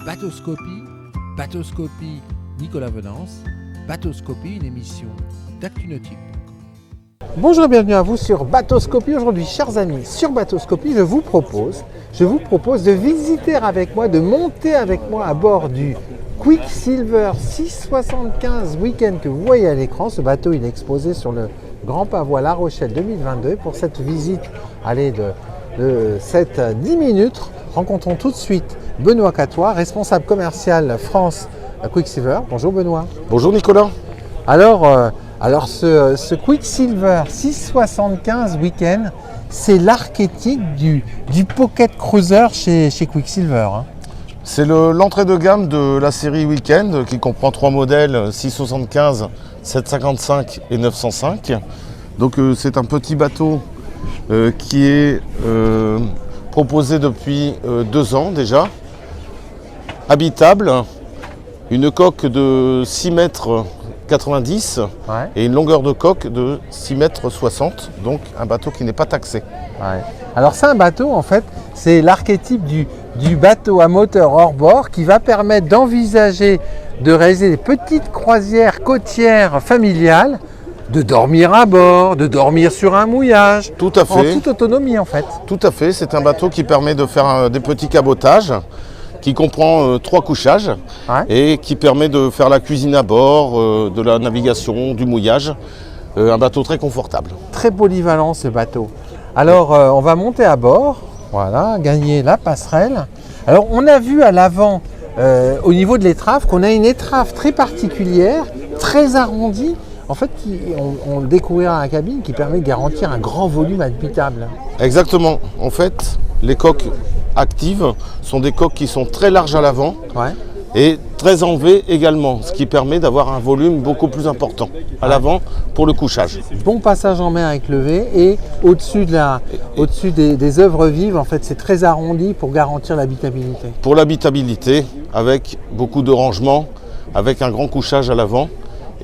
Bateauscopie, Bateauscopie Nicolas Venance, Bateauscopie, une émission d'ActuNautique. Bonjour et bienvenue à vous sur Bateauscopie. Aujourd'hui, chers amis, sur Bateauscopie, je vous propose de visiter avec moi, de monter avec moi à bord du Quicksilver 675 Weekend que vous voyez à l'écran. Ce bateau, il est exposé sur le Grand Pavois La Rochelle 2022. Pour cette visite, de 10 minutes, rencontrons tout de suite Benoît Catois, responsable commercial France Quicksilver. Bonjour Benoît. Bonjour Nicolas. Alors ce Quicksilver 675 Weekend, c'est l'archétype du Pocket Cruiser chez Quicksilver. Hein. C'est l'entrée de gamme de la série Weekend qui comprend 3 modèles, 675, 755 et 905. Donc c'est un petit bateau qui est proposé depuis 2 ans déjà, habitable, une coque de 6 mètres 90 et une longueur de coque de 6 mètres 60, donc un bateau qui n'est pas taxé. Ouais. Alors c'est un bateau, en fait, c'est l'archétype du bateau à moteur hors-bord qui va permettre d'envisager de réaliser des petites croisières côtières familiales, de dormir à bord, de dormir sur un mouillage, Tout à fait. en toute autonomie en fait. Tout à fait, c'est un bateau qui permet de faire des petits cabotages, qui comprend 3 couchages et qui permet de faire la cuisine à bord, de la navigation, du mouillage. Un bateau très confortable. Très polyvalent ce bateau. Alors on va monter à bord, voilà, gagner la passerelle. Alors on a vu à l'avant, au niveau de l'étrave, qu'on a une étrave très particulière, très arrondie. En fait, on le découvrira à la cabine, qui permet de garantir un grand volume habitable. Exactement. En fait, les coques actives sont des coques qui sont très larges à l'avant et très en V également, ce qui permet d'avoir un volume beaucoup plus important à l'avant pour le couchage. Bon passage en mer avec le V et au-dessus des œuvres vives, en fait, c'est très arrondi pour garantir l'habitabilité. Pour l'habitabilité, avec beaucoup de rangements, avec un grand couchage à l'avant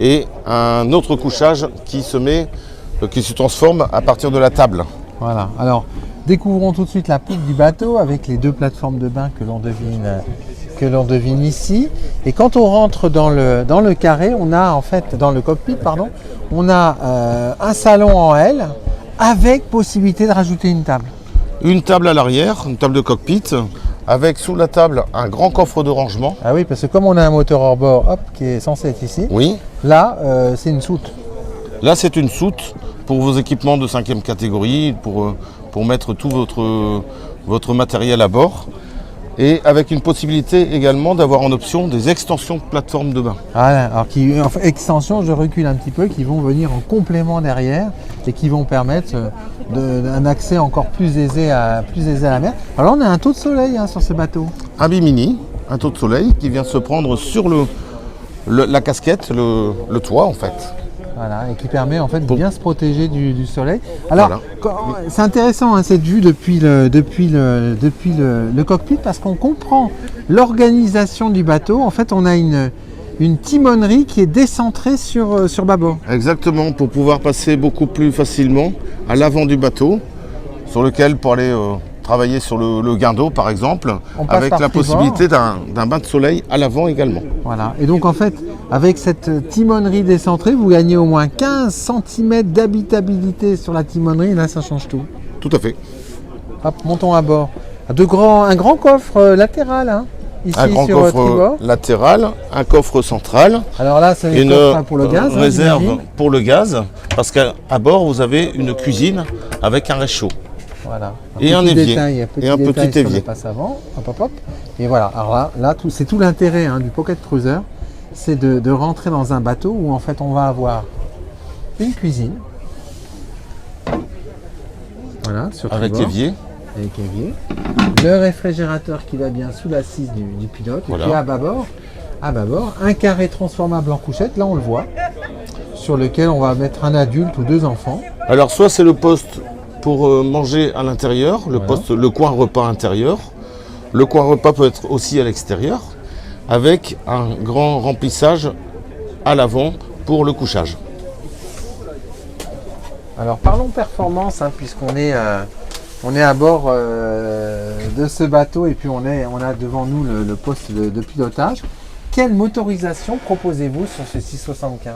et un autre couchage qui se transforme à partir de la table. Voilà. Alors, découvrons tout de suite la poupe du bateau avec les 2 plateformes de bain que l'on devine ici. Et quand on rentre dans le carré, on a en fait, dans le cockpit, pardon, on a un salon en L avec possibilité de rajouter une table. Une table à l'arrière, une table de cockpit, avec sous la table un grand coffre de rangement. Ah oui, parce que comme on a un moteur hors bord, qui est censé être ici, là, c'est une soute. Là, c'est une soute pour vos équipements de 5e catégorie, pour mettre tout votre matériel à bord. Et avec une possibilité également d'avoir en option des extensions de plateforme de bain. Voilà, alors extensions, je recule un petit peu, qui vont venir en complément derrière et qui vont permettre un accès encore plus aisé à la mer. Alors on a un taux de soleil sur ce bateau. Un bimini, un taux de soleil qui vient se prendre sur la casquette, le toit en fait. Voilà, et qui permet en fait de bien se protéger du soleil. Alors, c'est intéressant cette vue depuis le cockpit, parce qu'on comprend l'organisation du bateau. En fait, on a une timonerie qui est décentrée sur bâbord. Exactement, pour pouvoir passer beaucoup plus facilement à l'avant du bateau, sur lequel pour aller travailler sur le guindeau par exemple, avec la possibilité d'un bain de soleil à l'avant également. Voilà, et donc en fait, avec cette timonerie décentrée, vous gagnez au moins 15 cm d'habitabilité sur la timonerie, et là ça change tout. Tout à fait. Hop, montons à bord. Un grand coffre latéral, ici un grand sur coffre tribord. Latéral, un coffre central. Alors là, c'est une coffre pour le gaz. Réserve pour le gaz, parce qu'à bord, vous avez une cuisine avec un réchaud. Voilà. Et un évier. Et un petit évier. Passe avant. Hop. Et voilà. Alors là c'est tout l'intérêt du Pocket Cruiser, c'est de rentrer dans un bateau où en fait on va avoir une cuisine. Voilà, sur avec tribord. évier. Avec évier. Le réfrigérateur qui va bien sous l'assise du pilote. Voilà. Et puis à bâbord, un carré transformable en couchette, là on le voit, sur lequel on va mettre un adulte ou 2 enfants. Alors soit c'est le poste pour manger à l'intérieur, le coin repas intérieur. Le coin repas peut être aussi à l'extérieur, avec un grand remplissage à l'avant pour le couchage. Alors parlons performance, puisqu'on est On est à bord de ce bateau et puis on a devant nous le poste de pilotage. Quelle motorisation proposez-vous sur ce 675?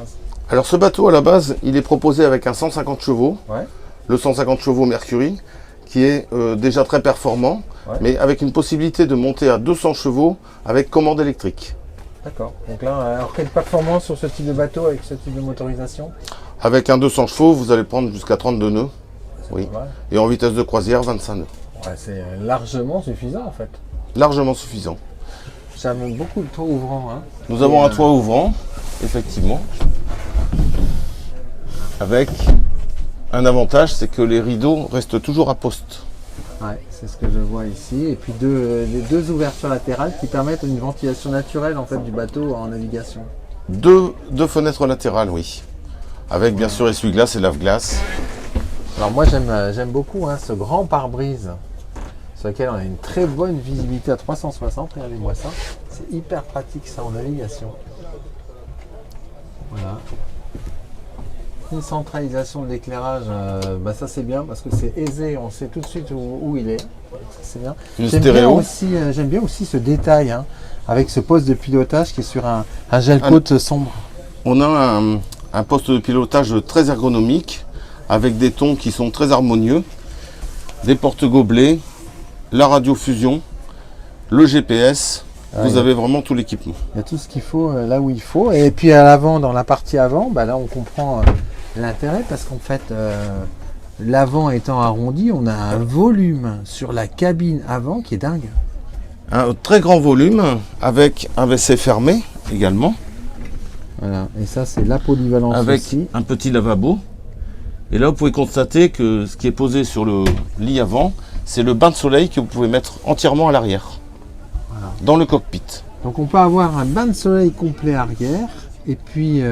Alors ce bateau à la base, il est proposé avec un 150 chevaux, Ouais. le 150 chevaux Mercury, qui est déjà très performant, Ouais. mais avec une possibilité de monter à 200 chevaux avec commande électrique. D'accord. Donc là, alors quelle performance sur ce type de bateau avec ce type de motorisation? Avec un 200 chevaux, vous allez prendre jusqu'à 32 nœuds, C'est oui. pas mal. Et en vitesse de croisière, 25 nœuds. Ouais, c'est largement suffisant en fait. Largement suffisant. J'aime beaucoup le toit ouvrant. Hein. Nous avons un toit ouvrant, effectivement, avec un avantage, c'est que les rideaux restent toujours à poste. Ouais, c'est ce que je vois ici. Et puis les deux ouvertures latérales qui permettent une ventilation naturelle en fait du bateau en navigation. Deux fenêtres latérales, oui. Avec bien sûr essuie-glace et lave-glace. Alors moi j'aime beaucoup hein, ce grand pare-brise sur lequel on a une très bonne visibilité à 360. Regardez-moi ça. C'est hyper pratique ça en navigation. Voilà. Une centralisation de l'éclairage, ça c'est bien parce que c'est aisé, on sait tout de suite où il est. Ça, c'est bien. Une J'aime bien stéréo. j'aime bien aussi ce détail hein, avec ce poste de pilotage qui est sur un gel coat sombre. On a un poste de pilotage très ergonomique, avec des tons qui sont très harmonieux, des porte-gobelets, la radiofusion, le GPS. Vous avez vraiment tout l'équipement. Il y a tout ce qu'il faut là où il faut. Et puis à l'avant, dans la partie avant, là on comprend l'intérêt parce qu'en fait, l'avant étant arrondi, on a un volume sur la cabine avant qui est dingue. Un très grand volume, avec un WC fermé également, Voilà. Et ça, c'est la polyvalence avec aussi. un petit lavabo. Et là, vous pouvez constater que ce qui est posé sur le lit avant, c'est le bain de soleil que vous pouvez mettre entièrement à l'arrière, dans le cockpit. Donc on peut avoir un bain de soleil complet arrière et puis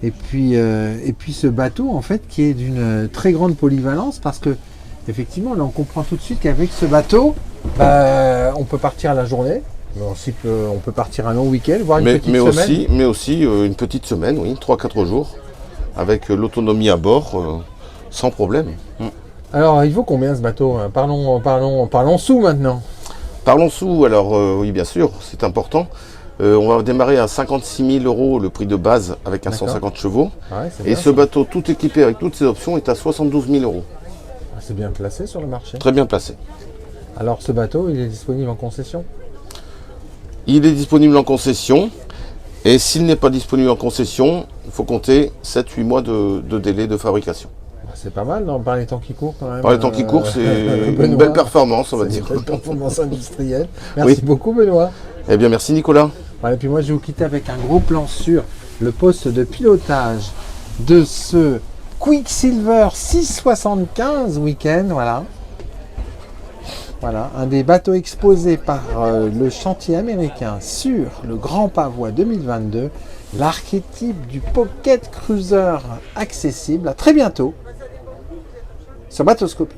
ce bateau en fait qui est d'une très grande polyvalence parce que effectivement là on comprend tout de suite qu'avec ce bateau on peut partir à la journée, mais ensuite on peut partir un long week-end, voire une petite semaine. Mais aussi une petite semaine, oui, 3-4 jours, avec l'autonomie à bord, sans problème. Alors il vaut combien ce bateau? Parlons sous maintenant. Parlons sous, alors oui bien sûr, c'est important. On va démarrer à 56 000 € le prix de base avec un D'accord. 150 chevaux. Ouais, c'est Et bien, ce ça. bateau tout équipé avec toutes ses options est à 72 000 €. C'est bien placé sur le marché. Très bien placé. Alors ce bateau, il est disponible en concession? Il est disponible en concession. Et s'il n'est pas disponible en concession, il faut compter 7-8 mois de délai de fabrication. C'est pas mal, non, par les temps qui courent quand même. Par les temps qui courent, c'est une Benoît, belle performance, on va c'est dire. une belle performance industrielle. Merci Oui. beaucoup, Benoît. Eh bien, merci Nicolas. Voilà, et puis moi, je vais vous quitter avec un gros plan sur le poste de pilotage de ce Quicksilver 675 week-end. Voilà, un des bateaux exposés par le chantier américain sur le Grand Pavois 2022. L'archétype du pocket cruiser accessible. À très bientôt sur Bateauscopie.